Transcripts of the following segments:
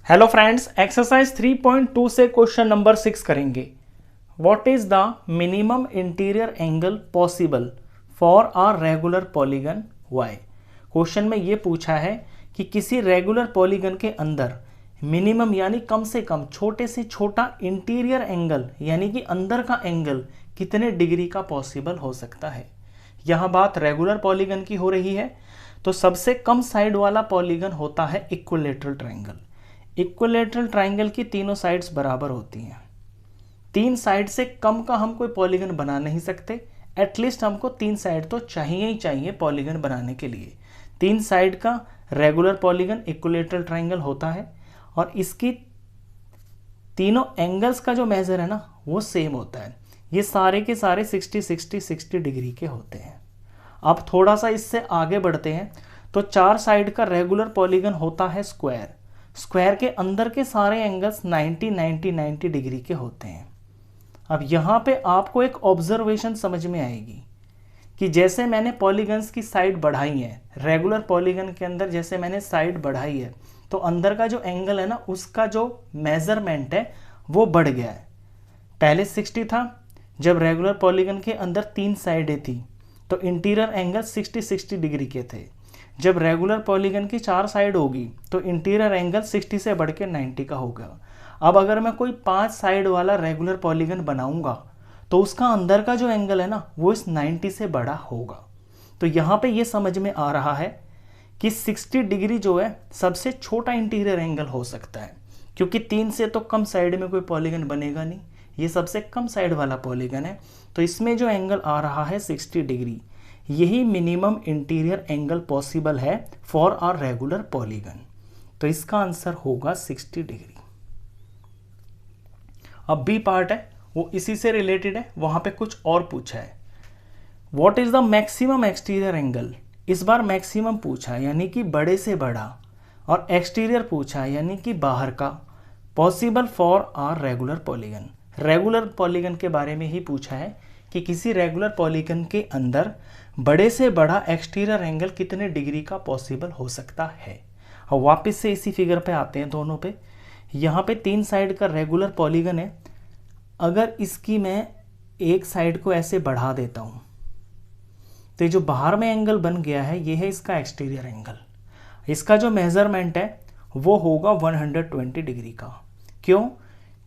Hello friends, exercise 3.2 से question number 6 करेंगे। What is the minimum interior angle possible for a regular polygon Y. Question में ये पूछा है कि किसी रेगुलर पॉलीगन के अंदर मिनिमम यानी कम से कम छोटे से छोटा इंटीरियर एंगल यानी कि अंदर का एंगल कितने डिग्री का पॉसिबल हो सकता है। यहाँ बात रेगुलर पॉलीगन की हो रही है, तो सबसे कम साइड वाला पॉलीगन होता है इक्विलैटरल ट्रायंगल। इक्विलैटरल ट्रायंगल की तीनों साइड्स बराबर होती हैं। तीन साइड से कम का हम कोई पॉलीगन बना नहीं सकते। एटलीस्ट हमको तीन साइड तो चाहिए ही चाहिए पॉलीगन बनाने के लिए। तीन साइड का रेगुलर पॉलीगन इक्विलैटरल ट्रायंगल होता है और इसकी तीनों एंगल्स का जो मेजर है ना वो सेम होता है। ये सारे के सारे 60 डिग्री के होते हैं। अब थोड़ा सा इससे आगे बढ़ते हैं तो चार साइड का रेगुलर पॉलीगन होता है स्क्वायर। स्क्वायर के अंदर के सारे एंगल्स 90 डिग्री के होते हैं। अब यहाँ पे आपको एक ऑब्जर्वेशन समझ में आएगी कि जैसे मैंने पॉलीगन्स की साइड बढ़ाई है, रेगुलर पॉलीगन के अंदर जैसे मैंने साइड बढ़ाई है तो अंदर का जो एंगल है ना उसका जो मेजरमेंट है वो बढ़ गया है। पहले 60 था, जब रेगुलर पॉलीगन के अंदर तीन साइडें थी तो इंटीरियर एंगल 60 डिग्री के थे। जब रेगुलर पॉलीगन की चार साइड होगी तो इंटीरियर एंगल 60 से बढ़ के 90 का होगा। अब अगर मैं कोई पांच साइड वाला रेगुलर पॉलीगन बनाऊंगा तो उसका अंदर का जो एंगल है ना वो इस 90 से बड़ा होगा। तो यहाँ पे ये समझ में आ रहा है कि 60 डिग्री जो है सबसे छोटा इंटीरियर एंगल हो सकता है, क्योंकि तीन से तो कम साइड में कोई पॉलीगन बनेगा नहीं। ये सबसे कम साइड वाला पॉलीगन है, तो इसमें जो एंगल आ रहा है 60 डिग्री, यही मिनिमम इंटीरियर एंगल पॉसिबल है फॉर अ रेगुलर पॉलीगन। तो इसका आंसर होगा 60 डिग्री। अब बी पार्ट है वो इसी से रिलेटेड है, वहां पे कुछ और पूछा है। What is the maximum exterior angle. इस बार मैक्सिमम पूछा यानी कि बड़े से बड़ा, और एक्सटीरियर पूछा यानी कि बाहर का, possible for a regular polygon. Regular polygon के बारे में ही पूछा है कि किसी रेगुलर पॉलीगन के अंदर बड़े से बड़ा एक्सटीरियर एंगल कितने डिग्री का पॉसिबल हो सकता है। और वापस से इसी फिगर पे आते हैं दोनों पे। यहाँ पे तीन साइड का रेगुलर पॉलीगन है, अगर इसकी मैं एक साइड को ऐसे बढ़ा देता हूँ तो ये जो बाहर में एंगल बन गया है ये है इसका एक्सटीरियर एंगल। इसका जो मेजरमेंट है वो होगा 120 डिग्री का। क्यों?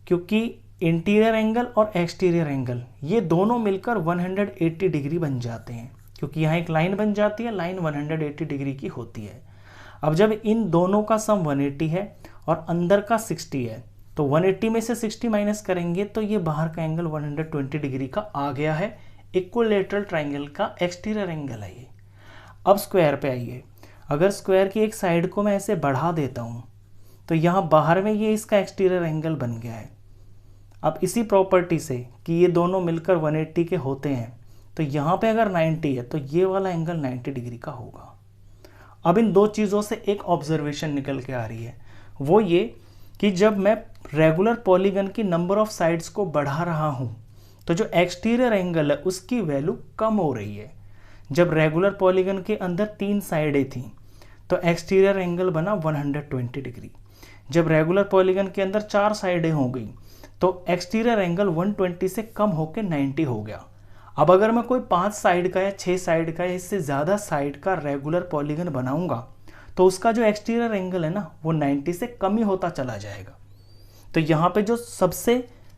क्योंकि इंटीरियर एंगल और एक्सटीरियर एंगल ये दोनों मिलकर 180 डिग्री बन जाते हैं, क्योंकि यहाँ एक लाइन बन जाती है, लाइन 180 डिग्री की होती है। अब जब इन दोनों का सम 180 है और अंदर का 60 है तो 180 में से 60 माइनस करेंगे तो ये बाहर का एंगल 120 डिग्री का आ गया है। इक्विलैटरल ट्रायंगल का एक्सटीरियर एंगल है ये। अब स्क्वायर पे आइए। अगर स्क्वायर की एक साइड को मैं ऐसे बढ़ा देता हूँ तो यहाँ बाहर में ये इसका एक्सटीरियर एंगल बन गया है। अब इसी प्रॉपर्टी से कि ये दोनों मिलकर 180 के होते हैं तो यहाँ पे अगर 90 है तो ये वाला एंगल 90 डिग्री का होगा। अब इन दो चीज़ों से एक ऑब्जर्वेशन निकल के आ रही है, वो ये कि जब मैं रेगुलर पॉलीगन की नंबर ऑफ साइड्स को बढ़ा रहा हूँ तो जो एक्सटीरियर एंगल है उसकी वैल्यू कम हो रही है। जब रेगुलर पॉलीगन के अंदर तीन साइडें थी तो एक्सटीरियर एंगल बना 120 डिग्री। जब रेगुलर पॉलीगन के अंदर चार साइडें हो गई तो एक्सटीरियर एंगल 120 से कम होकर 90 हो गया। अब अगर मैं कोई पांच साइड का या छह साइड का या इससे ज़्यादा साइड का रेगुलर पॉलीगन बनाऊंगा तो उसका जो एक्सटीरियर एंगल है ना वो 90 से कम ही होता चला जाएगा। तो यहाँ पे जो सबसे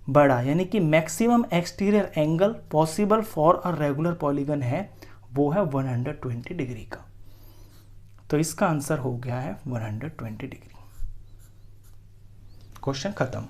बड़ा यानी कि maximum exterior angle possible for a regular polygon है वो है 120 डिग्री का। तो इसका आंसर हो गया है 120 डिग्री। क्वेश्चन खत्म।